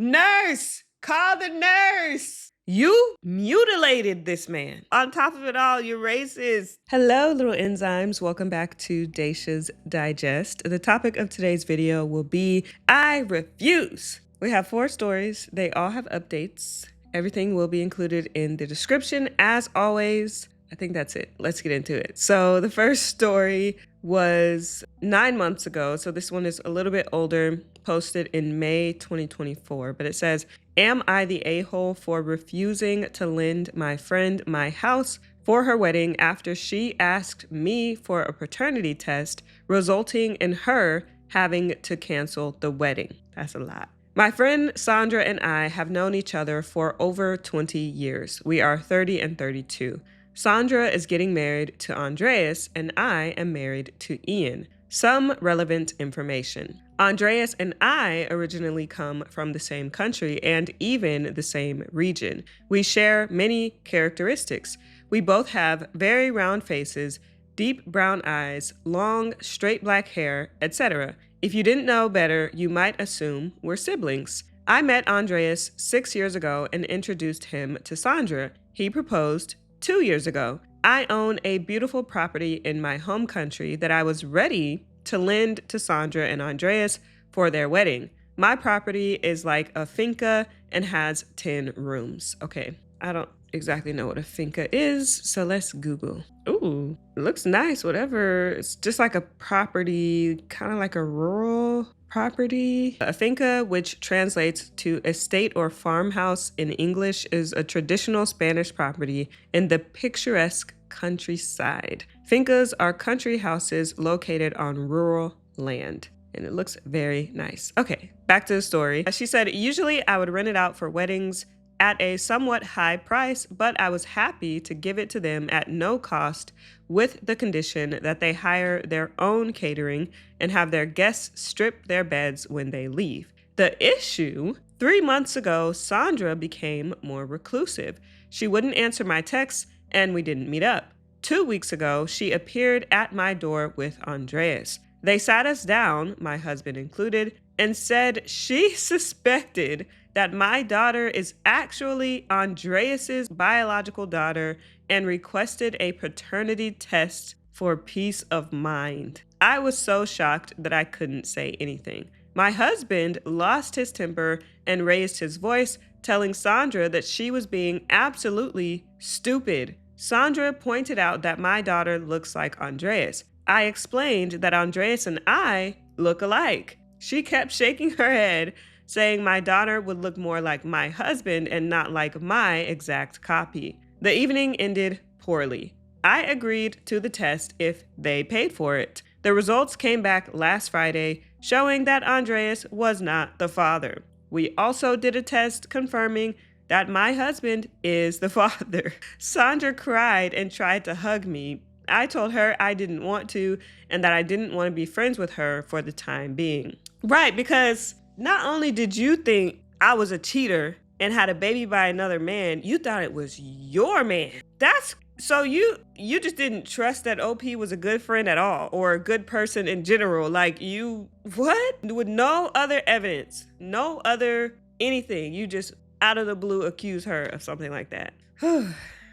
Nurse! Call the nurse! You mutilated this man. On top of it all, you're racist. Hello, little enzymes. Welcome back to Daisha's Digest. The topic of today's video will be I refuse. We have 4 stories. They all have updates. Everything will be included in the description as always. I think that's it. Let's get into it. So the first story was 9 months ago. So this one is a little bit older, posted in May 2024. But it says, am I the a-hole for refusing to lend my friend my house for her wedding after she asked me for a paternity test, resulting in her having to cancel the wedding? That's a lot. My friend Sandra and I have known each other for over 20 years. We are 30 and 32. Sandra is getting married to Andreas, and I am married to Ian. Some relevant information. Andreas and I originally come from the same country and even the same region. We share many characteristics. We both have very round faces, deep brown eyes, long, straight black hair, etc. If you didn't know better, you might assume we're siblings. I met Andreas 6 years ago and introduced him to Sandra. He proposed 2 years ago. I own a beautiful property in my home country that I was ready to lend to Sandra and Andreas for their wedding. My property is like a finca and has 10 rooms. Okay, I don't exactly know what a finca is, so let's Google. Ooh, it looks nice, whatever. It's just like a property, kind of like a rural property. A finca, which translates to estate or farmhouse in English, is a traditional Spanish property in the picturesque countryside. Fincas are country houses located on rural land. And it looks very nice. Okay, back to the story. She said, usually I would rent it out for weddings at a somewhat high price, but I was happy to give it to them at no cost with the condition that they hire their own catering and have their guests strip their beds when they leave. The issue, 3 months ago, Sandra became more reclusive. She wouldn't answer my texts and we didn't meet up. 2 weeks ago, she appeared at my door with Andreas. They sat us down, my husband included, and said she suspected that my daughter is actually Andreas's biological daughter and requested a paternity test for peace of mind. I was so shocked that I couldn't say anything. My husband lost his temper and raised his voice, telling Sandra that she was being absolutely stupid. Sandra pointed out that my daughter looks like Andreas. I explained that Andreas and I look alike. She kept shaking her head, saying my daughter would look more like my husband and not like my exact copy. The evening ended poorly. I agreed to the test if they paid for it. The results came back last Friday, showing that Andreas was not the father. We also did a test confirming that my husband is the father. Sandra cried and tried to hug me. I told her I didn't want to and that I didn't want to be friends with her for the time being. Right, because not only did you think I was a cheater and had a baby by another man, you thought it was your man. So you just didn't trust that OP was a good friend at all or a good person in general. Like what? With no other evidence, no other anything. You just out of the blue accuse her of something like that.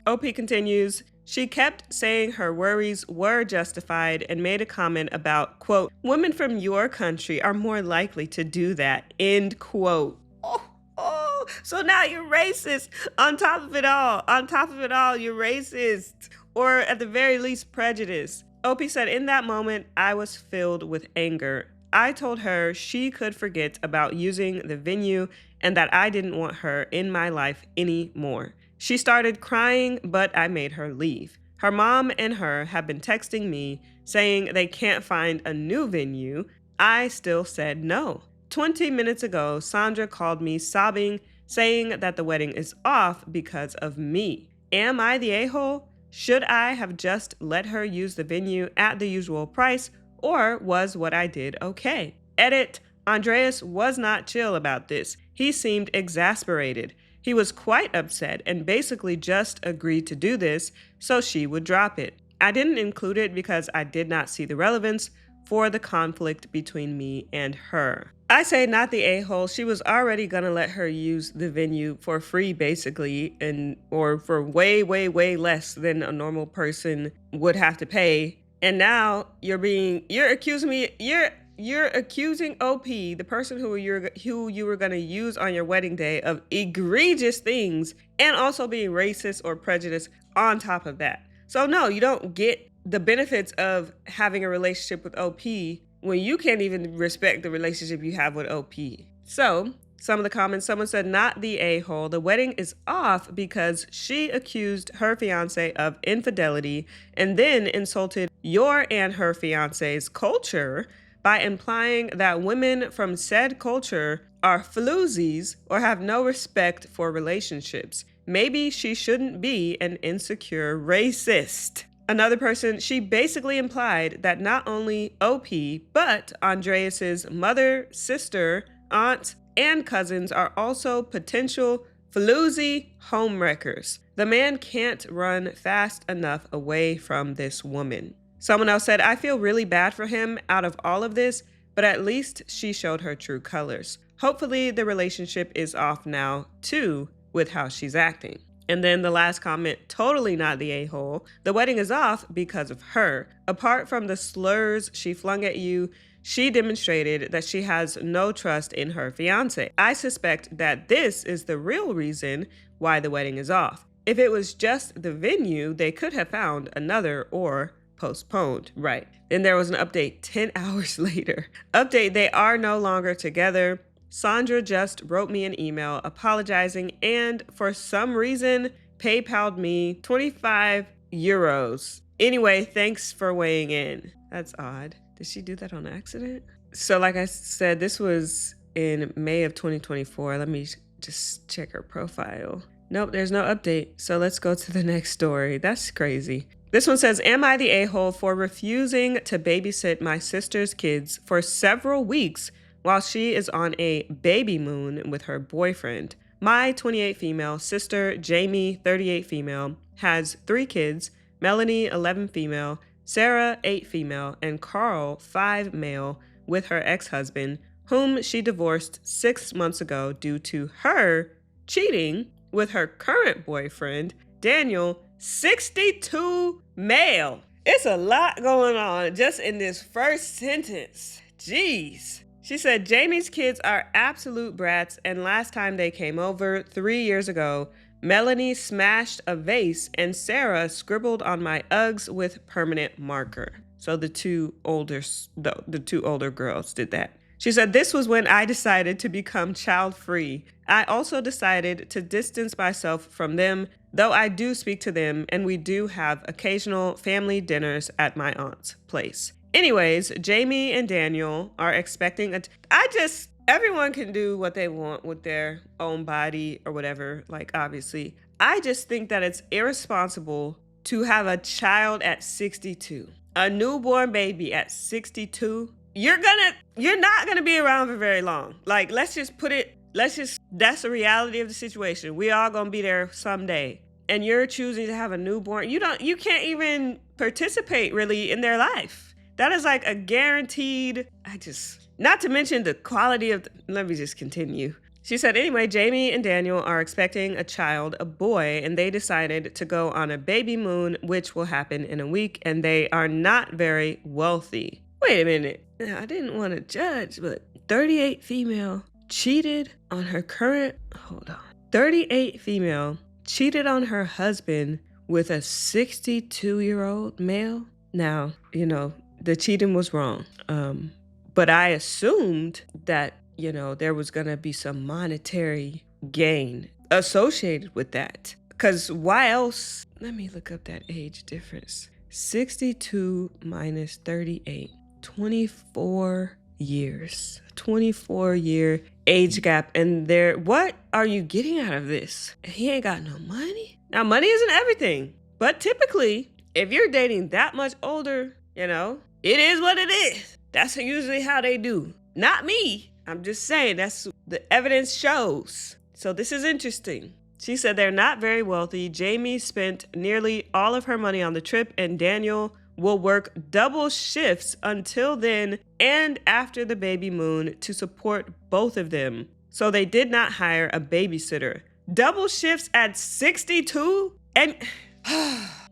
OP continues. She kept saying her worries were justified and made a comment about, quote, women from your country are more likely to do that, end quote. Oh, so now you're racist on top of it all. On top of it all, you're racist, or at the very least prejudiced. OP said, in that moment, I was filled with anger. I told her she could forget about using the venue and that I didn't want her in my life anymore. She started crying, but I made her leave. Her mom and her have been texting me saying they can't find a new venue. I still said no. 20 minutes ago, Sandra called me sobbing, saying that the wedding is off because of me. Am I the a-hole? Should I have just let her use the venue at the usual price, or was what I did okay? Edit, Andreas was not chill about this. He seemed exasperated. He was quite upset and basically just agreed to do this so she would drop it. I didn't include it because I did not see the relevance for the conflict between me and her. I say not the a-hole. She was already gonna let her use the venue for free, basically, or for way, way, way less than a normal person would have to pay. And now you're accusing me, you're accusing OP, the person who you were gonna use on your wedding day, of egregious things and also being racist or prejudiced on top of that. So no, you don't get the benefits of having a relationship with OP when you can't even respect the relationship you have with OP. So, some of the comments, someone said, not the a-hole. The wedding is off because she accused her fiance of infidelity and then insulted your and her fiance's culture by implying that women from said culture are floozies or have no respect for relationships. Maybe she shouldn't be an insecure racist. Another person, she basically implied that not only OP, but Andreas's mother, sister, aunt, and cousins are also potential floozy homewreckers. The man can't run fast enough away from this woman. Someone else said, I feel really bad for him out of all of this, but at least she showed her true colors. Hopefully the relationship is off now, too, with how she's acting. And then the last comment, totally not the a-hole. The wedding is off because of her. Apart from the slurs she flung at you, she demonstrated that she has no trust in her fiance. I suspect that this is the real reason why the wedding is off. If it was just the venue, they could have found another or postponed. Right. Then there was an update 10 hours later. Update, they are no longer together. Sandra just wrote me an email apologizing and for some reason PayPal'd me 25 euros. Anyway, thanks for weighing in. That's odd. Did she do that on accident? So like I said, this was in May of 2024. Let me just check her profile. Nope, there's no update. So let's go to the next story. That's crazy. This one says, am I the a-hole for refusing to babysit my sister's kids for several weeks while she is on a baby moon with her boyfriend? My 28 female sister, Jamie, 38 female, has 3 kids, Melanie, 11 female, Sarah, 8 female, and Carl, 5 male, with her ex-husband, whom she divorced 6 months ago due to her cheating with her current boyfriend, Daniel, 62 male. It's a lot going on just in this first sentence. Jeez. She said, Jamie's kids are absolute brats, and last time they came over 3 years ago, Melanie smashed a vase and Sarah scribbled on my Uggs with permanent marker. So the two older girls did that. She said, this was when I decided to become child-free. I also decided to distance myself from them, though I do speak to them and we do have occasional family dinners at my aunt's place. Anyways, Jamie and Daniel are expecting everyone can do what they want with their own body or whatever, like obviously. I just think that it's irresponsible to have a child at 62, a newborn baby at 62. You're not gonna be around for very long. Like, that's the reality of the situation. We all gonna be there someday. And you're choosing to have a newborn. You can't even participate really in their life. That is like a guaranteed, not to mention the quality of, let me just continue. She said, anyway, Jamie and Daniel are expecting a child, a boy, and they decided to go on a baby moon, which will happen in a week, and they are not very wealthy. Wait a minute. Now, I didn't want to judge, but 38 female cheated on her current, 38 female cheated on her husband with a 62-year-old male. Now, the cheating was wrong. But I assumed that, there was going to be some monetary gain associated with that. Because why else? Let me look up that age difference. 62 minus 38, 24 years. 24-year age gap. And what are you getting out of this? He ain't got no money. Now, money isn't everything. But typically, if you're dating that much older, it is what it is. That's usually how they do. Not me. I'm just saying that's the evidence shows. So this is interesting. She said they're not very wealthy. Jamie spent nearly all of her money on the trip and Daniel will work double shifts until then and after the baby moon to support both of them. So they did not hire a babysitter. Double shifts at 62? And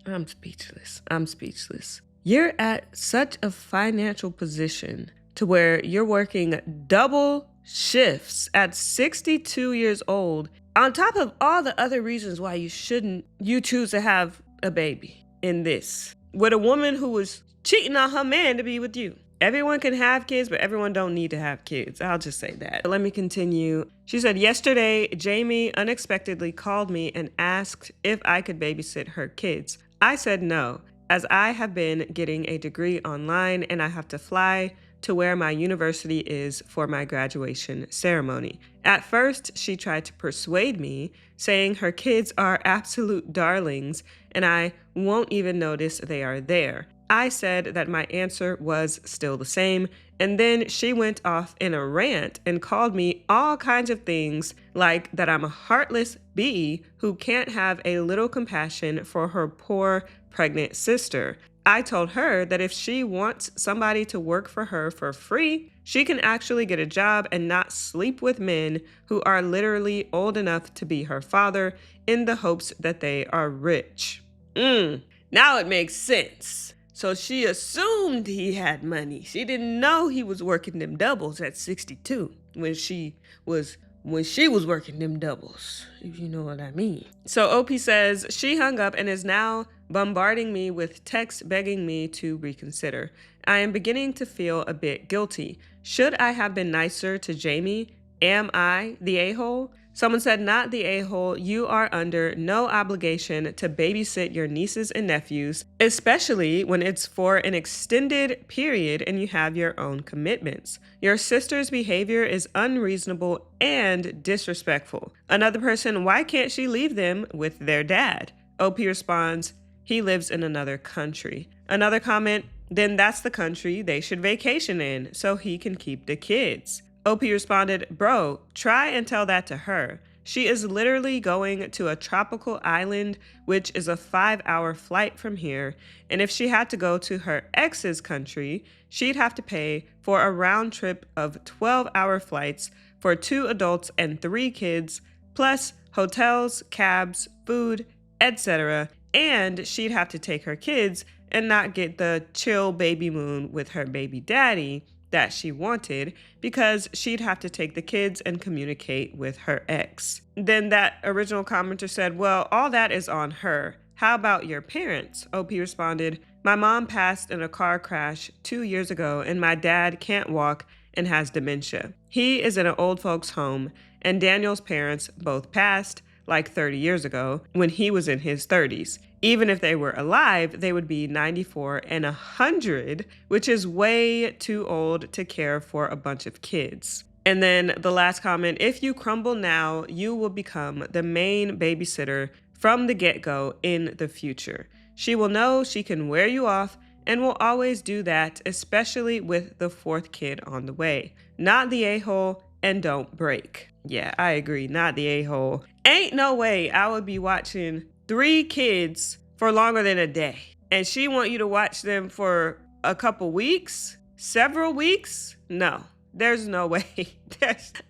I'm speechless. I'm speechless. You're at such a financial position to where you're working double shifts at 62 years old, on top of all the other reasons why you choose to have a baby in this, with a woman who was cheating on her man to be with you. Everyone can have kids, but everyone don't need to have kids. I'll just say that. Let me continue. She said, yesterday, Jamie unexpectedly called me and asked if I could babysit her kids. I said no, as I have been getting a degree online and I have to fly to where my university is for my graduation ceremony. At first, she tried to persuade me, saying her kids are absolute darlings and I won't even notice they are there. I said that my answer was still the same, and then she went off in a rant and called me all kinds of things, like that I'm a heartless bee who can't have a little compassion for her poor pregnant sister. I told her that if she wants somebody to work for her for free, she can actually get a job and not sleep with men who are literally old enough to be her father in the hopes that they are rich. Now it makes sense. So she assumed he had money. She didn't know he was working them doubles at 62 when she was working them doubles, if you know what I mean. So OP says she hung up and is now bombarding me with texts begging me to reconsider. I am beginning to feel a bit guilty. Should I have been nicer to Jamie? Am I the a-hole? Someone said, not the a-hole. You are under no obligation to babysit your nieces and nephews, especially when it's for an extended period and you have your own commitments. Your sister's behavior is unreasonable and disrespectful. Another person, why can't she leave them with their dad? OP responds, he lives in another country. Another comment, then that's the country they should vacation in so he can keep the kids. OP responded, bro, try and tell that to her. She is literally going to a tropical island, which is a 5-hour flight from here. And if she had to go to her ex's country, she'd have to pay for a round trip of 12-hour flights for 2 adults and 3 kids, plus hotels, cabs, food, etc. And she'd have to take her kids and not get the chill baby moon with her baby daddy that she wanted, because she'd have to take the kids and communicate with her ex. Then that original commenter said, well, all that is on her. How about your parents? OP responded, my mom passed in a car crash 2 years ago and my dad can't walk and has dementia. He is in an old folks home, and Daniel's parents both passed like 30 years ago when he was in his 30s. Even if they were alive, they would be 94 and 100, which is way too old to care for a bunch of kids. And then the last comment, if you crumble now, you will become the main babysitter from the get-go in the future. She will know she can wear you off and will always do that, especially with the 4th kid on the way. Not the a-hole, and don't break. Yeah, I agree, not the a-hole. Ain't no way I would be watching 3 kids for longer than a day. And she want you to watch them for a couple weeks? Several weeks? No, there's no way.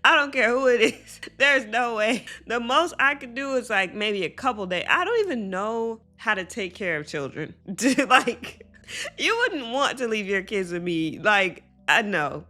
I don't care who it is. There's no way. The most I could do is like maybe a couple days. I don't even know how to take care of children. Like, you wouldn't want to leave your kids with me. Like, I know.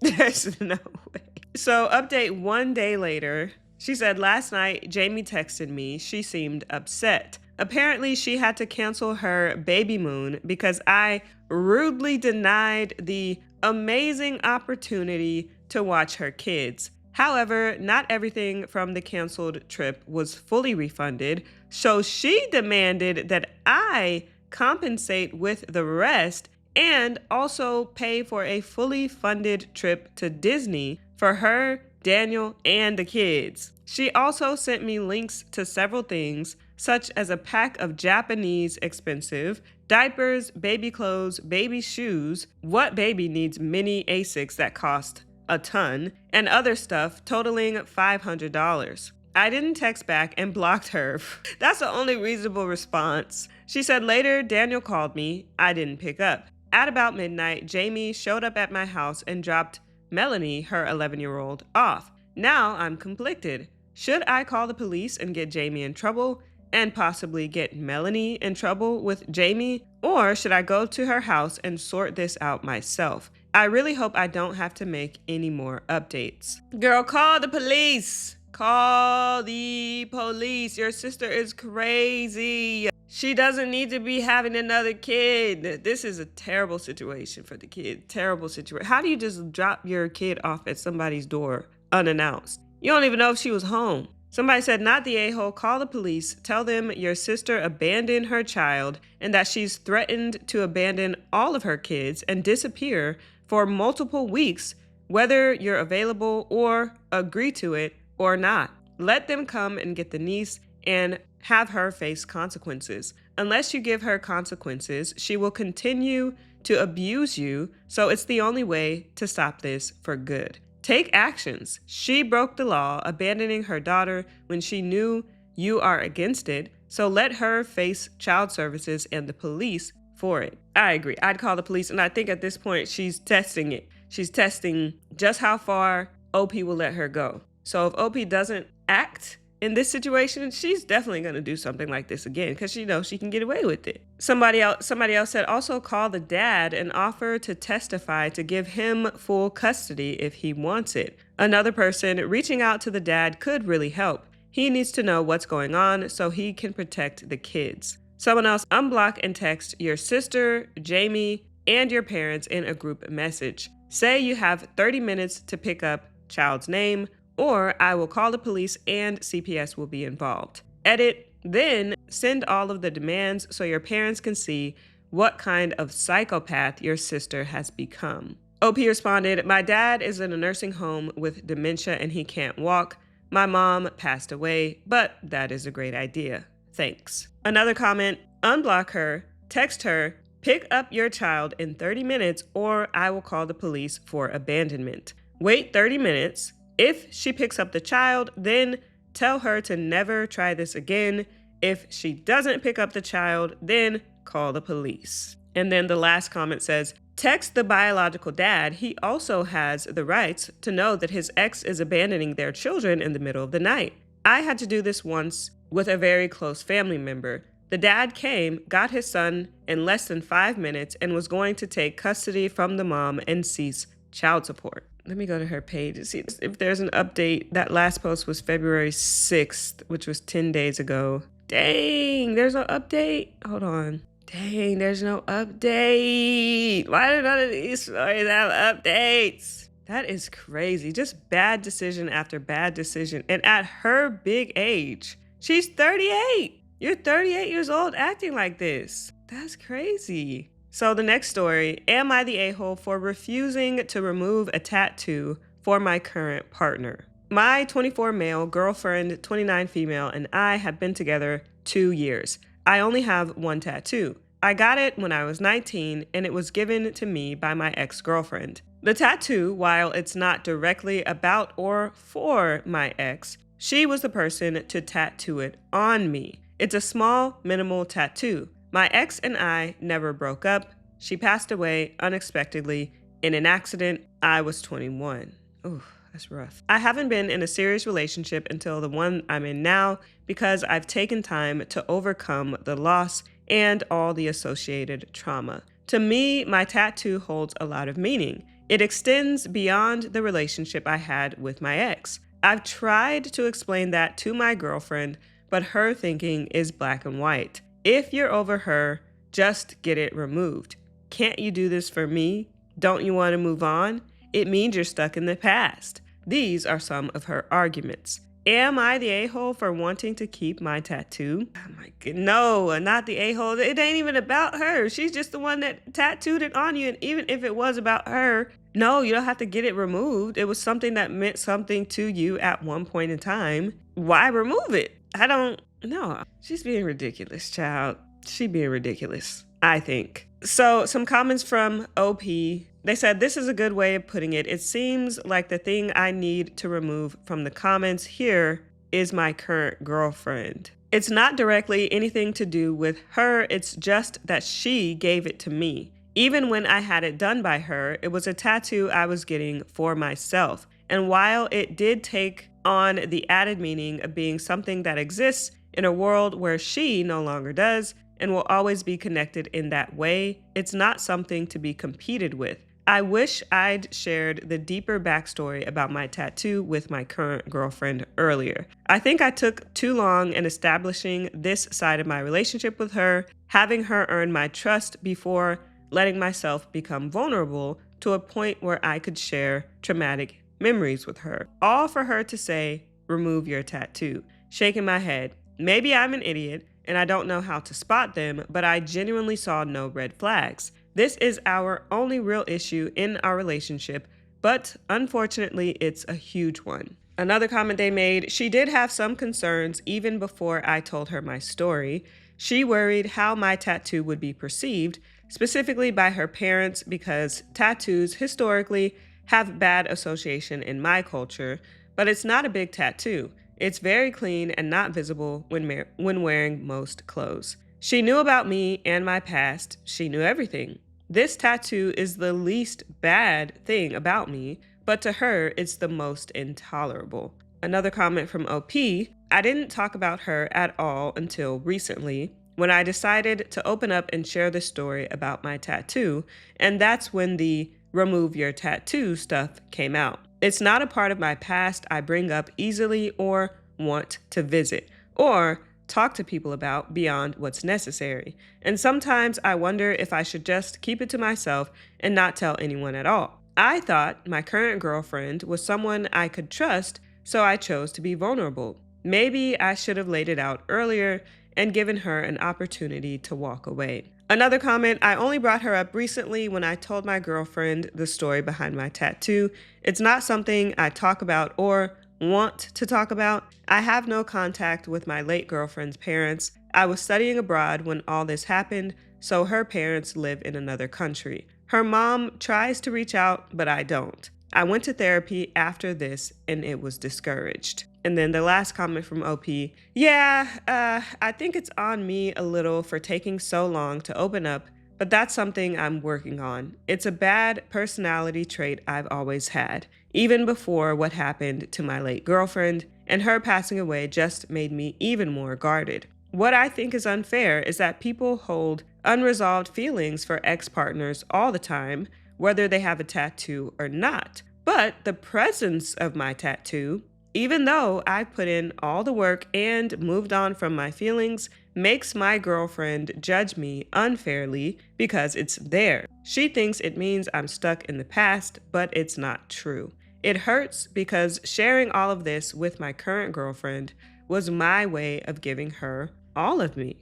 There's no way. So update 1 day later. She said, last night, Jamie texted me. She seemed upset. Apparently, she had to cancel her baby moon because I rudely denied the amazing opportunity to watch her kids. However, not everything from the canceled trip was fully refunded, so she demanded that I compensate with the rest and also pay for a fully funded trip to Disney for her, Daniel, and the kids. She also sent me links to several things, such as a pack of Japanese expensive diapers, baby clothes, baby shoes, what baby needs mini Asics that cost a ton, and other stuff totaling $500. I didn't text back and blocked her. That's the only reasonable response. She said later, Daniel called me. I didn't pick up. At about midnight, Jamie showed up at my house and dropped Melanie, her 11-year-old, off. Now I'm conflicted. Should I call the police and get Jamie in trouble and possibly get Melanie in trouble with Jamie? Or should I go to her house and sort this out myself? I really hope I don't have to make any more updates. Girl, call the police. Call the police. Your sister is crazy. She doesn't need to be having another kid. This is a terrible situation for the kid. Terrible situation. How do you just drop your kid off at somebody's door unannounced? You don't even know if she was home. Somebody said, not the a-hole, call the police. Tell them your sister abandoned her child and that she's threatened to abandon all of her kids and disappear for multiple weeks, whether you're available or agree to it or not. Let them come and get the niece and have her face consequences. Unless you give her consequences, she will continue to abuse you, so it's the only way to stop this for good. Take actions. She broke the law, abandoning her daughter when she knew you are against it, so let her face child services and the police for it. I agree. I'd call the police, and I think at this point she's testing it. She's testing just how far OP will let her go. So if OP doesn't act in this situation, she's definitely going to do something like this again because she knows she can get away with it. Somebody else said also call the dad and offer to testify to give him full custody if he wants it. Another person, reaching out to the dad could really help. He needs to know what's going on so he can protect the kids. Someone else, unblock and text your sister, Jamie, and your parents in a group message. Say you have 30 minutes to pick up child's name, or I will call the police and CPS will be involved. Edit, then send all of the demands so your parents can see what kind of psychopath your sister has become. OP responded, my dad is in a nursing home with dementia and he can't walk. My mom passed away, but that is a great idea. Thanks. Another comment, unblock her, text her, pick up your child in 30 minutes or I will call the police for abandonment. Wait 30 minutes. If she picks up the child, then tell her to never try this again. If she doesn't pick up the child, then call the police. And then the last comment says, text the biological dad. He also has the rights to know that his ex is abandoning their children in the middle of the night. I had to do this once with a very close family member. The dad came, got his son in less than 5 minutes, and was going to take custody from the mom and cease child support. Let me go to her page and see if there's an update. That last post was February 6th, which was 10 days ago. Dang, there's no update. Hold on. Dang, there's no update. Why do none of these stories have updates? That is crazy. Just bad decision after bad decision. And at her big age, she's 38. You're 38 years old acting like this. That's crazy. So the next story, am I the a-hole for refusing to remove a tattoo for my current partner? My 24 male girlfriend, 29 female, and I have been together 2 years. I only have one tattoo. I got it when I was 19 and it was given to me by my ex-girlfriend. The tattoo, while it's not directly about or for my ex, she was the person to tattoo it on me. It's a small, minimal tattoo. My ex and I never broke up. She passed away unexpectedly in an accident. I was 21. Ooh, that's rough. I haven't been in a serious relationship until the one I'm in now because I've taken time to overcome the loss and all the associated trauma. To me, my tattoo holds a lot of meaning. It extends beyond the relationship I had with my ex. I've tried to explain that to my girlfriend, but her thinking is black and white. If you're over her, just get it removed. Can't you do this for me? Don't you want to move on? It means you're stuck in the past. These are some of her arguments. Am I the a-hole for wanting to keep my tattoo? Oh my God, no, not the a-hole. It ain't even about her. She's just the one that tattooed it on you. And even if it was about her, no, you don't have to get it removed. It was something that meant something to you at one point in time. Why remove it? I don't know. She's being ridiculous, child. She being ridiculous, I think. So some comments from OP. They said, this is a good way of putting it. It seems like the thing I need to remove from the comments here is my current girlfriend. It's not directly anything to do with her, it's just that she gave it to me. Even when I had it done by her, it was a tattoo I was getting for myself. And while it did take on the added meaning of being something that exists in a world where she no longer does and will always be connected in that way, it's not something to be competed with. I wish I'd shared the deeper backstory about my tattoo with my current girlfriend earlier. I think I took too long in establishing this side of my relationship with her, having her earn my trust before letting myself become vulnerable to a point where I could share traumatic memories with her. All for her to say, remove your tattoo. Shaking my head. Maybe I'm an idiot and I don't know how to spot them, but I genuinely saw no red flags. This is our only real issue in our relationship, but unfortunately, it's a huge one. Another comment they made, she did have some concerns even before I told her my story. She worried how my tattoo would be perceived, specifically by her parents, because tattoos historically have bad association in my culture, but it's not a big tattoo. It's very clean and not visible when wearing most clothes. She knew about me and my past. She knew everything. This tattoo is the least bad thing about me, but to her, it's the most intolerable. Another comment from OP, I didn't talk about her at all until recently, when I decided to open up and share the story about my tattoo, and that's when the remove your tattoo stuff came out. It's not a part of my past I bring up easily or want to visit, or talk to people about beyond what's necessary. And sometimes I wonder if I should just keep it to myself and not tell anyone at all. I thought my current girlfriend was someone I could trust, so I chose to be vulnerable. Maybe I should have laid it out earlier and given her an opportunity to walk away. Another comment, I only brought her up recently when I told my girlfriend the story behind my tattoo. It's not something I talk about or want to talk about. I have no contact with my late girlfriend's parents. I was studying abroad when all this happened, so her parents live in another country. Her mom tries to reach out, but I don't. I went to therapy after this and it was discouraged. And then the last comment from OP, I think it's on me a little for taking so long to open up, but that's something I'm working on. It's a bad personality trait I've always had, even before what happened to my late girlfriend, and her passing away just made me even more guarded. What I think is unfair is that people hold unresolved feelings for ex-partners all the time, whether they have a tattoo or not. But the presence of my tattoo, even though I put in all the work and moved on from my feelings, makes my girlfriend judge me unfairly because it's there. She thinks it means I'm stuck in the past, but it's not true. It hurts because sharing all of this with my current girlfriend was my way of giving her all of me.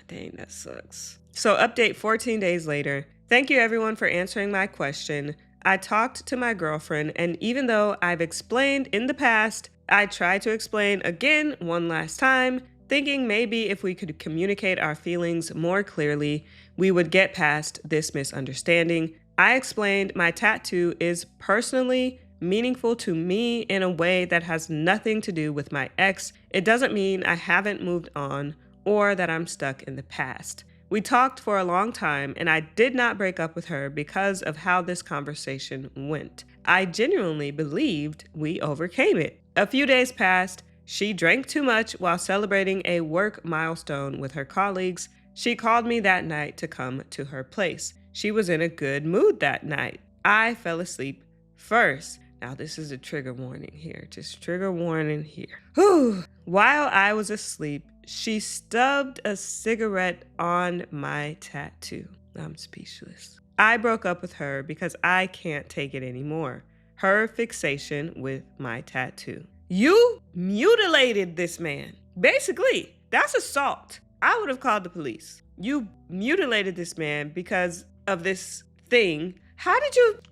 Dang, that sucks. So update 14 days later. Thank you everyone for answering my question. I talked to my girlfriend, and even though I've explained in the past, I tried to explain again one last time, thinking maybe if we could communicate our feelings more clearly, we would get past this misunderstanding. I explained my tattoo is personally meaningful to me in a way that has nothing to do with my ex. It doesn't mean I haven't moved on or that I'm stuck in the past. We talked for a long time and I did not break up with her because of how this conversation went. I genuinely believed we overcame it. A few days passed. She drank too much while celebrating a work milestone with her colleagues. She called me that night to come to her place. She was in a good mood that night. I fell asleep first. Now this is a trigger warning here. Just trigger warning here. Whew. While I was asleep, she stubbed a cigarette on my tattoo. I'm speechless. I broke up with her because I can't take it anymore. Her fixation with my tattoo. You mutilated this man. Basically, that's assault. I would have called the police. You mutilated this man because of this thing.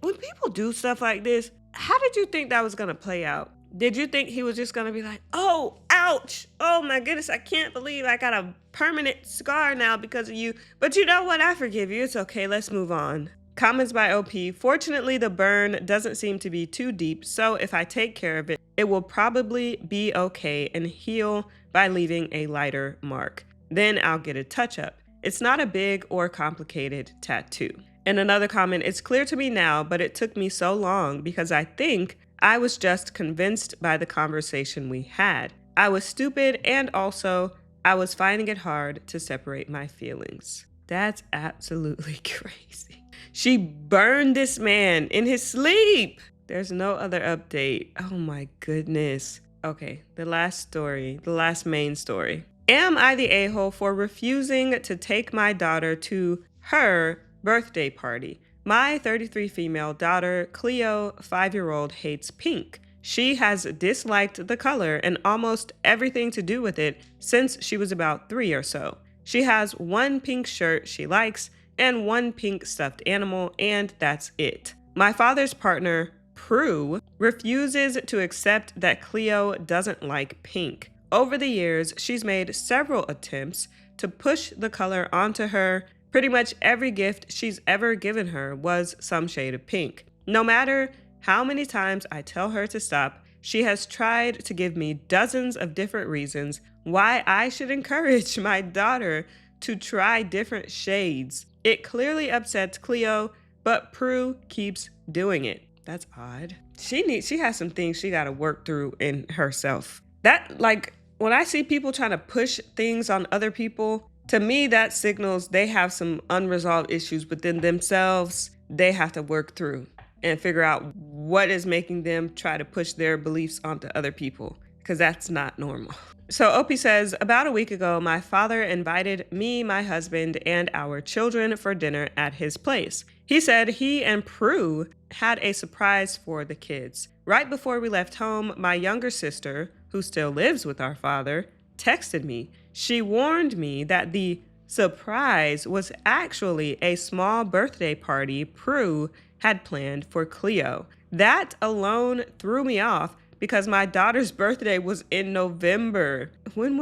When people do stuff like this, how did you think that was gonna play out? Did you think he was just gonna be like, oh, ouch, oh my goodness, I can't believe I got a permanent scar now because of you. But you know what? I forgive you. It's okay. Let's move on. Comments by OP. Fortunately, the burn doesn't seem to be too deep, so if I take care of it, it will probably be okay and heal by leaving a lighter mark. Then I'll get a touch-up. It's not a big or complicated tattoo. And another comment, it's clear to me now, but it took me so long because I think I was just convinced by the conversation we had. I was stupid, and also I was finding it hard to separate my feelings. That's absolutely crazy. She burned this man in his sleep. There's no other update. Oh my goodness. Okay, the last main story. Am I the a-hole for refusing to take my daughter to her birthday party? My 33 female daughter, Cleo, 5-year-old, hates pink. She has disliked the color and almost everything to do with it since she was about 3 or so. She has one pink shirt she likes and one pink stuffed animal, and that's it. My father's partner, Prue, refuses to accept that Cleo doesn't like pink. Over the years, she's made several attempts to push the color onto her. Pretty much every gift she's ever given her was some shade of pink. No matter how many times I tell her to stop, she has tried to give me dozens of different reasons why I should encourage my daughter to try different shades. It clearly upsets Cleo, but Prue keeps doing it. That's odd. She has some things she gotta work through in herself. That, like, when I see people trying to push things on other people, to me that signals they have some unresolved issues within themselves they have to work through and figure out what is making them try to push their beliefs onto other people, because that's not normal. So Opie says, about a week ago, my father invited me, my husband, and our children for dinner at his place. He said he and Prue had a surprise for the kids. Right before we left home, my younger sister, who still lives with our father, texted me. She warned me that the surprise was actually a small birthday party Prue had planned for Cleo. That alone threw me off because my daughter's birthday was in November. When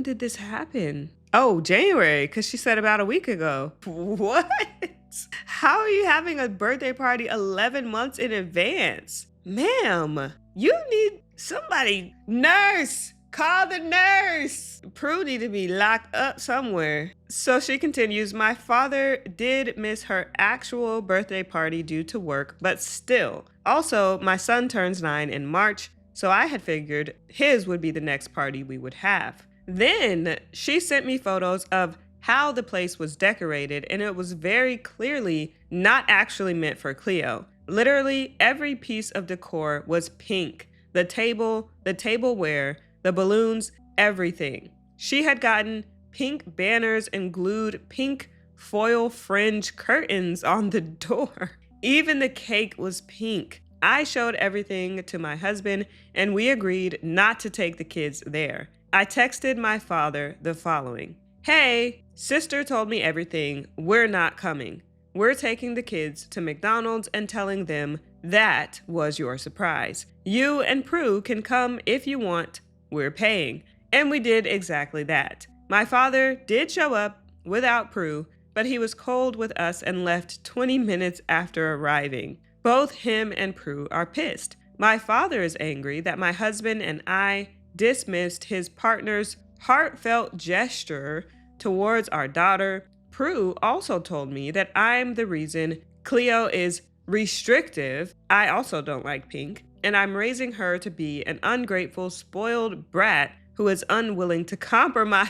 did this happen? Oh, January, because she said about a week ago. What? How are you having a birthday party 11 months in advance? Ma'am, you need somebody. Nurse, call the nurse. Prue need to be locked up somewhere. So she continues, my father did miss her actual birthday party due to work, but still. Also, my son turns 9 in March, so I had figured his would be the next party we would have. Then she sent me photos of how the place was decorated, and it was very clearly not actually meant for Cleo. Literally every piece of decor was pink. The tableware, the balloons, everything. She had gotten pink banners and glued pink foil fringe curtains on the door. Even the cake was pink. I showed everything to my husband, and we agreed not to take the kids there. I texted my father the following. Hey, sister told me everything. We're not coming. We're taking the kids to McDonald's and telling them that was your surprise. You and Prue can come if you want. We're paying. And we did exactly that. My father did show up without Prue, but he was cold with us and left 20 minutes after arriving. Both him and Prue are pissed. My father is angry that my husband and I dismissed his partner's heartfelt gesture towards our daughter. Prue also told me that I'm the reason Cleo is restrictive. I also don't like pink, and I'm raising her to be an ungrateful, spoiled brat who is unwilling to compromise.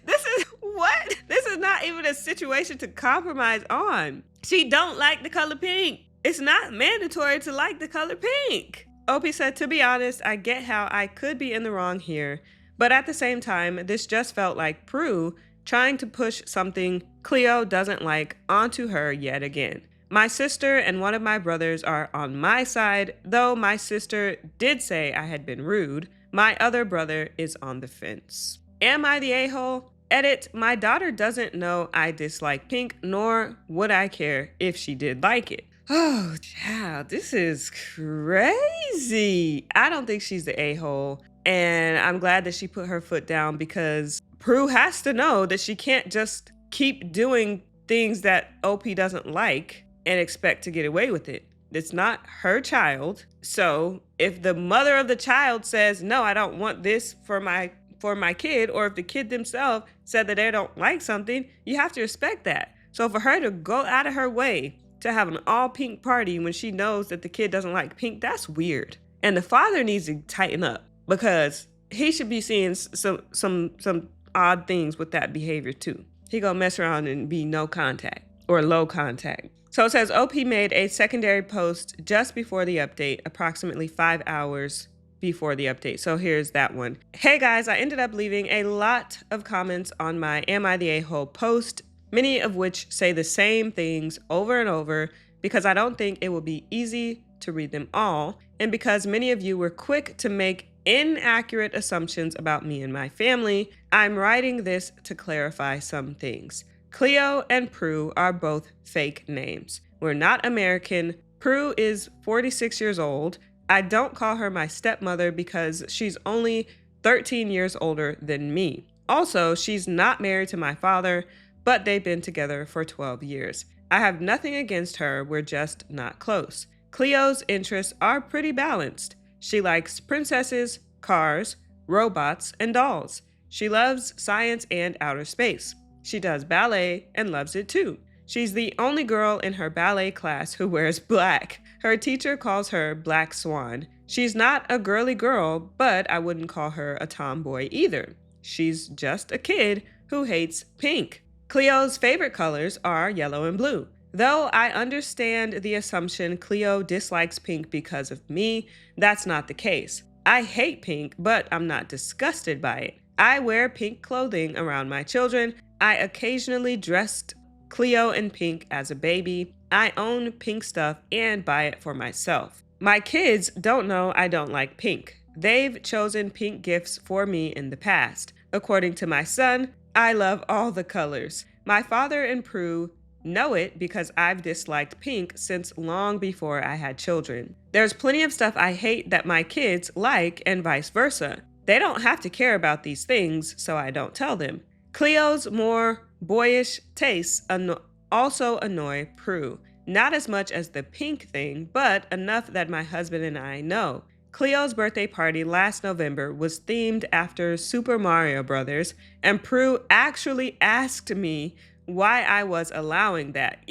This is not even a situation to compromise on. She don't like the color pink. It's not mandatory to like the color pink. Opie said, to be honest, I get how I could be in the wrong here, but at the same time, this just felt like Prue trying to push something Cleo doesn't like onto her yet again. My sister and one of my brothers are on my side, though my sister did say I had been rude. My other brother is on the fence. Am I the a-hole? Edit, my daughter doesn't know I dislike pink, nor would I care if she did like it. Oh, child, this is crazy. I don't think she's the a-hole, and I'm glad that she put her foot down because Prue has to know that she can't just keep doing things that OP doesn't like and expect to get away with it. It's not her child. So if the mother of the child says, no, I don't want this for my kid, or if the kid themselves said that they don't like something, you have to respect that. So for her to go out of her way to have an all pink party when she knows that the kid doesn't like pink, that's weird. And the father needs to tighten up, because he should be seeing some odd things with that behavior too. He gonna mess around and be no contact or low contact. So it says OP made a secondary post just before the update, approximately 5 hours before the update. So here's that one. Hey guys, I ended up leaving a lot of comments on my Am I the A-hole post, many of which say the same things over and over, because I don't think it will be easy to read them all, and because many of you were quick to make inaccurate assumptions about me and my family. I'm writing this to clarify some things. Cleo and Prue are both fake names. We're not American. Prue is 46 years old. I don't call her my stepmother because she's only 13 years older than me. Also, she's not married to my father, but they've been together for 12 years. I have nothing against her, we're just not close. Cleo's interests are pretty balanced. She likes princesses, cars, robots, and dolls. She loves science and outer space. She does ballet and loves it too. She's the only girl in her ballet class who wears black. Her teacher calls her Black Swan. She's not a girly girl, but I wouldn't call her a tomboy either. She's just a kid who hates pink. Cleo's favorite colors are yellow and blue. Though I understand the assumption Cleo dislikes pink because of me, that's not the case. I hate pink, but I'm not disgusted by it. I wear pink clothing around my children. I occasionally dressed Cleo in pink as a baby. I own pink stuff and buy it for myself. My kids don't know I don't like pink. They've chosen pink gifts for me in the past. According to my son, I love all the colors. My father and Prue know it because I've disliked pink since long before I had children. There's plenty of stuff I hate that my kids like and vice versa. They don't have to care about these things, so I don't tell them. Cleo's more boyish tastes also annoy Prue. Not as much as the pink thing, but enough that my husband and I know. Cleo's birthday party last November was themed after Super Mario Brothers, and Prue actually asked me why I was allowing that.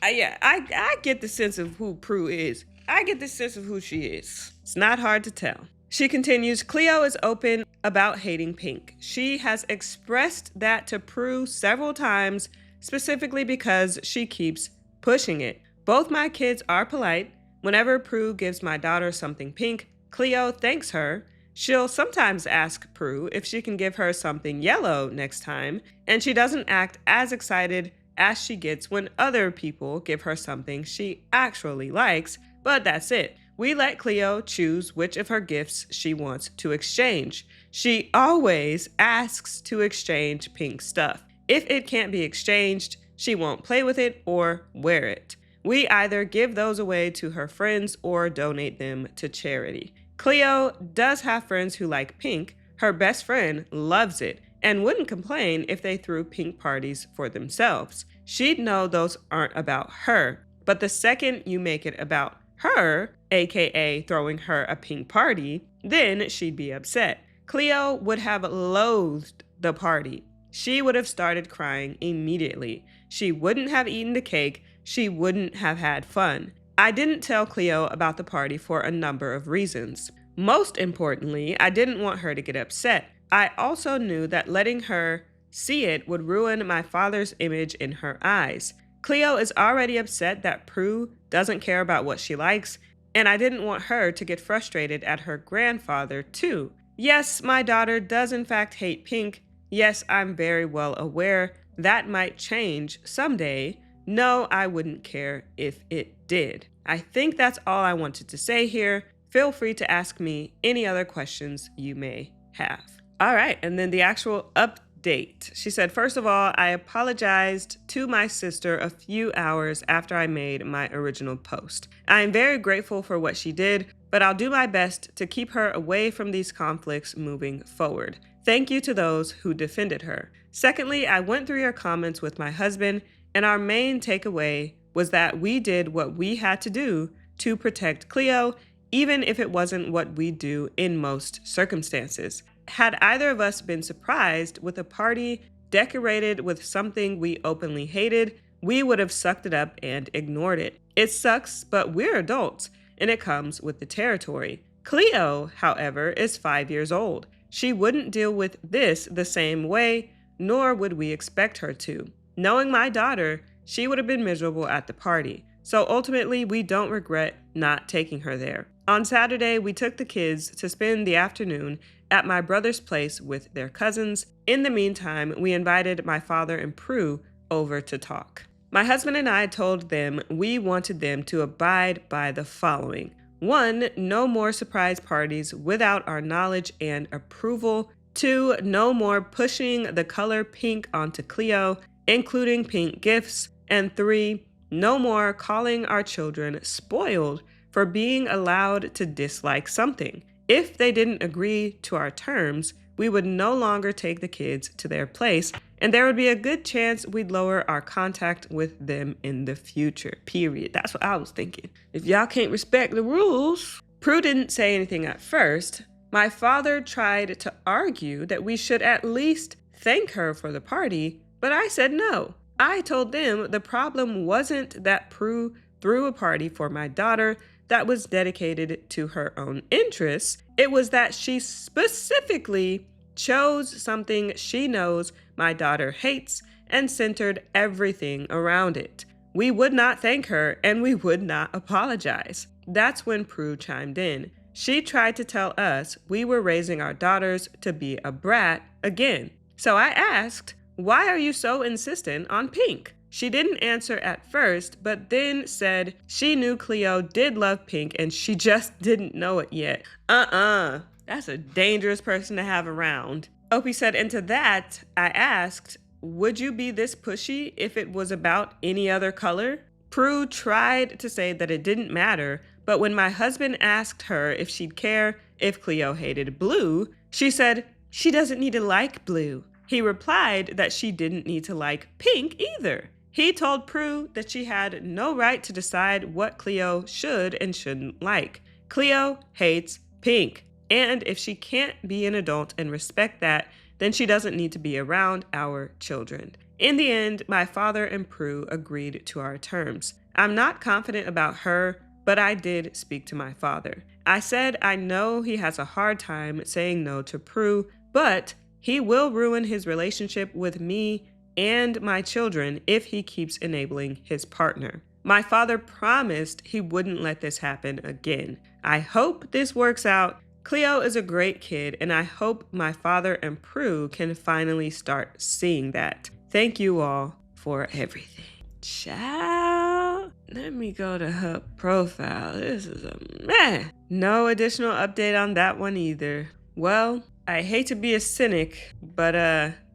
I get the sense of who Prue is. I get the sense of who she is. It's not hard to tell. She continues, Cleo is open about hating pink. She has expressed that to Prue several times, specifically because she keeps pushing it. Both my kids are polite. Whenever Prue gives my daughter something pink, Cleo thanks her. She'll sometimes ask Prue if she can give her something yellow next time, and she doesn't act as excited as she gets when other people give her something she actually likes, but that's it. We let Cleo choose which of her gifts she wants to exchange. She always asks to exchange pink stuff. If it can't be exchanged, she won't play with it or wear it. We either give those away to her friends or donate them to charity. Cleo does have friends who like pink. Her best friend loves it and wouldn't complain if they threw pink parties for themselves. She'd know those aren't about her. But the second you make it about her, aka throwing her a pink party, then she'd be upset. Cleo would have loathed the party. She would have started crying immediately. She wouldn't have eaten the cake. She wouldn't have had fun. I didn't tell Cleo about the party for a number of reasons. Most importantly, I didn't want her to get upset. I also knew that letting her see it would ruin my father's image in her eyes. Cleo is already upset that Prue doesn't care about what she likes, and I didn't want her to get frustrated at her grandfather too. Yes, my daughter does in fact hate pink. Yes, I'm very well aware that might change someday. No, I wouldn't care if it did. I think that's all I wanted to say here. Feel free to ask me any other questions you may have. All right, and then the actual update. She said, first of all, I apologized to my sister a few hours after I made my original post. I am very grateful for what she did, but I'll do my best to keep her away from these conflicts moving forward. Thank you to those who defended her. Secondly, I went through your comments with my husband, and our main takeaway was that we did what we had to do to protect Cleo, even if it wasn't what we do in most circumstances. Had either of us been surprised with a party decorated with something we openly hated, we would have sucked it up and ignored it. It sucks, but we're adults, and it comes with the territory. Cleo, however, is 5 years old. She wouldn't deal with this the same way, nor would we expect her to. Knowing my daughter, she would have been miserable at the party. So ultimately, we don't regret not taking her there. On Saturday, we took the kids to spend the afternoon at my brother's place with their cousins. In the meantime, we invited my father and Prue over to talk. My husband and I told them we wanted them to abide by the following. 1, no more surprise parties without our knowledge and approval. 2, no more pushing the color pink onto Cleo, including pink gifts. And 3, no more calling our children spoiled for being allowed to dislike something. If they didn't agree to our terms, we would no longer take the kids to their place, and there would be a good chance we'd lower our contact with them in the future, period. That's what I was thinking. If y'all can't respect the rules. Prue didn't say anything at first. My father tried to argue that we should at least thank her for the party, but I said no. I told them the problem wasn't that Prue threw a party for my daughter that was dedicated to her own interests. It was that she specifically chose something she knows my daughter hates and centered everything around it. We would not thank her and we would not apologize. That's when Prue chimed in. She tried to tell us we were raising our daughters to be a brat again. So I asked, why are you so insistent on pink? She didn't answer at first, but then said she knew Cleo did love pink and she just didn't know it yet. That's a dangerous person to have around. Opie said, and to that, I asked, would you be this pushy if it was about any other color? Prue tried to say that it didn't matter, but when my husband asked her if she'd care if Cleo hated blue, she said she doesn't need to like blue. He replied that she didn't need to like pink either. He told Prue that she had no right to decide what Cleo should and shouldn't like. Cleo hates pink, and if she can't be an adult and respect that, then she doesn't need to be around our children. In the end, my father and Prue agreed to our terms. I'm not confident about her, but I did speak to my father. I said I know he has a hard time saying no to Prue, but he will ruin his relationship with me and my children if he keeps enabling his partner. My father promised he wouldn't let this happen again. I hope this works out. Cleo is a great kid, and I hope my father and Prue can finally start seeing that. Thank you all for everything. Child, let me go to her profile. This is a mess. No additional update on that one either. Well, I hate to be a cynic, but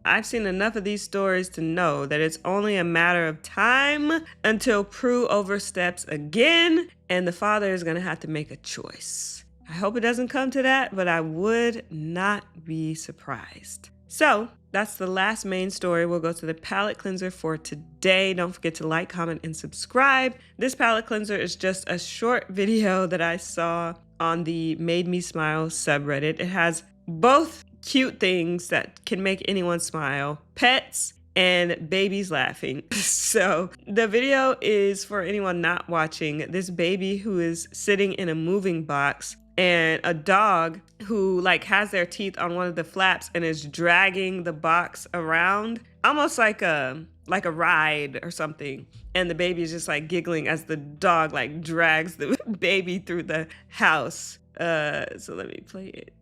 I've seen enough of these stories to know that it's only a matter of time until Prue oversteps again, and the father is gonna have to make a choice. I hope it doesn't come to that, but I would not be surprised. So that's the last main story. We'll go to the palate cleanser for today. Don't forget to like, comment, and subscribe. This palate cleanser is just a short video that I saw on the Made Me Smile subreddit. It has both cute things that can make anyone smile, pets and babies laughing. So the video is for anyone not watching. This baby who is sitting in a moving box and a dog who has their teeth on one of the flaps and is dragging the box around, almost like a ride or something. And the baby is just giggling as the dog drags the baby through the house. So let me play it.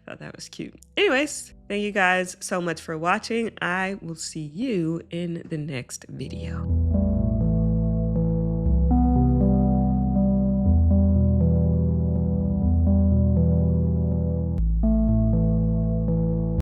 Thought that was cute. Anyways, thank you guys so much for watching. I will see you in the next video.